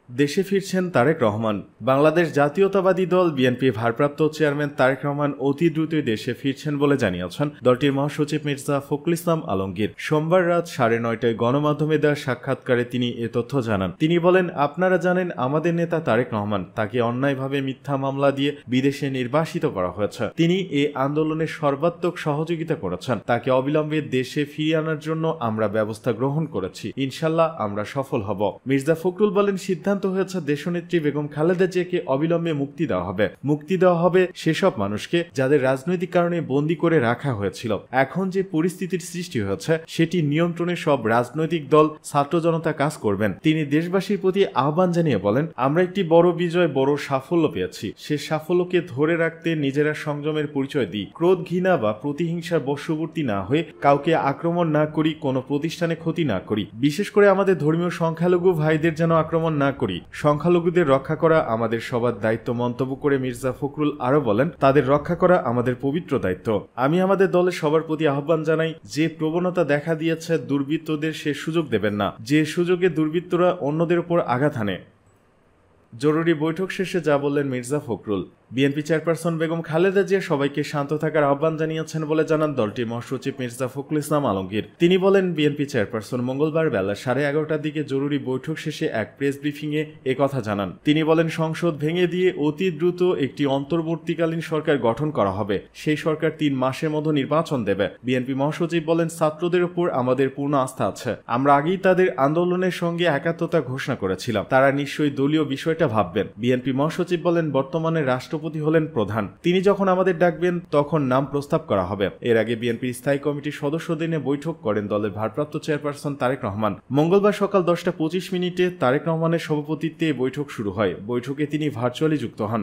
দেশে ফিরছেন তারেক রহমান। বাংলাদেশ জাতীয়তাবাদী দল বিএনপি ভারপ্রাপ্ত চেয়ারম্যান তারেক রহমান অতি দ্রুতই দেশে ফিরছেন বলে জানিয়েছেন দলটির মহাসচিব মির্জা ফখরুল ইসলাম আলমগীর। সোমবার রাত 9:30টায় গণমাধ্যমে দেওয়া সাক্ষাৎকারে তিনি এ তথ্য জানান। তিনি বলেন, আপনারা জানেন আমাদের নেতা তারেক রহমান, তাকে অন্যায়ভাবে মিথ্যা মামলা দিয়ে বিদেশে নির্বাসিত করা হয়েছে। তিনি এ আন্দোলনে সর্বাত্মক সহযোগিতা করেছেন। তাকে অবিলম্বে দেশে ফিরিয়ে আনার জন্য আমরা ব্যবস্থা গ্রহণ করেছি। ইনশাল্লাহ আমরা সফল হব। মির্জা ফখরুল বলেন, সিদ্ধান্ত হয়েছে দেশনেত্রী বেগম খালেদা জিয়াকে অবিলম্বে মুক্তি দেওয়া হবে। মুক্তি দেওয়া হবে সেসব মানুষকে যাদের রাজনৈতিক কারণে বন্দী করে রাখা হয়েছিল। এখন যে পরিস্থিতির সৃষ্টি হয়েছে সেটি নিয়ন্ত্রণে সব রাজনৈতিক দল, ছাত্র জনতা কাজ করবেন। তিনি দেশবাসীর প্রতি আহ্বান জানিয়ে বলেন, আমরা একটি বড় বিজয়, বড় সাফল্য পেয়েছি। সে সাফল্যকে ধরে রাখতে নিজেরা সংযমের পরিচয় দিই। ক্রোধ, ঘৃণা বা প্রতিহিংসার বশবর্তী না হয়ে কাউকে আক্রমণ না করি, কোনো প্রতিষ্ঠানে ক্ষতি না করি। বিশেষ করে আমাদের ধর্মীয় সংখ্যালঘু ভাইদের যেন আক্রমণ না করি। সংখ্যালঘুদের রক্ষা করা আমাদের সবার দায়িত্ব মন্তব্য করে মির্জা ফখরুল আরো বলেন, তাদের রক্ষা করা আমাদের পবিত্র দায়িত্ব। আমি আমাদের দলের সবার প্রতি আহ্বান জানাই, যে প্রবণতা দেখা দিয়েছে দুর্বৃত্তদের সে সুযোগ দেবেন না, যে সুযোগে দুর্বৃত্তরা অন্যদের উপর আঘাত হানে। জরুরি বৈঠক শেষে যা বললেন মির্জা ফখরুল। বিএনপি চেয়ারপারসন বেগম খালেদা জিয়া সবাইকে শান্ত থাকার আহ্বান জানিয়েছেন বলে জানান দলটির মহাসচিব মির্জা ফখরুল ইসলাম আলমগীর। তিনি বলেন, বিএনপি চেয়ারপারসন মঙ্গলবার বেলা 11:30টার দিকে জরুরি বৈঠক শেষে এক প্রেস ব্রিফিংয়ে একথা জানান। তিনি বলেন, সংসদ ভেঙে দিয়ে অতি দ্রুত একটি অন্তর্বর্তীকালীন সরকার গঠন করা হবে। সেই সরকার 3 মাসের মধ্যে নির্বাচন দেবে। বিএনপি মহাসচিব বলেন, ছাত্রদের উপর আমাদের পূর্ণ আস্থা আছে। আমরা আগেই তাদের আন্দোলনের সঙ্গে একাত্মতা ঘোষণা করেছিলাম। তারা নিশ্চয়ই দলীয় বিষয়টা ভাববেন। বিএনপি মহাসচিব বলেন, বর্তমানে রাষ্ট্রপতি হলেন প্রধান। তিনি যখন আমাদের ডাকবেন তখন নাম প্রস্তাব করা হবে। এর আগে বিএনপির স্থায়ী কমিটির সদস্যদের নিয়ে বৈঠক করেন দলের ভারপ্রাপ্ত চেয়ারপারসন তারেক রহমান। মঙ্গলবার সকাল 10:25 তারেক রহমানের সভাপতিত্বে বৈঠক শুরু হয়। বৈঠকে তিনি ভার্চুয়ালি যুক্ত হন।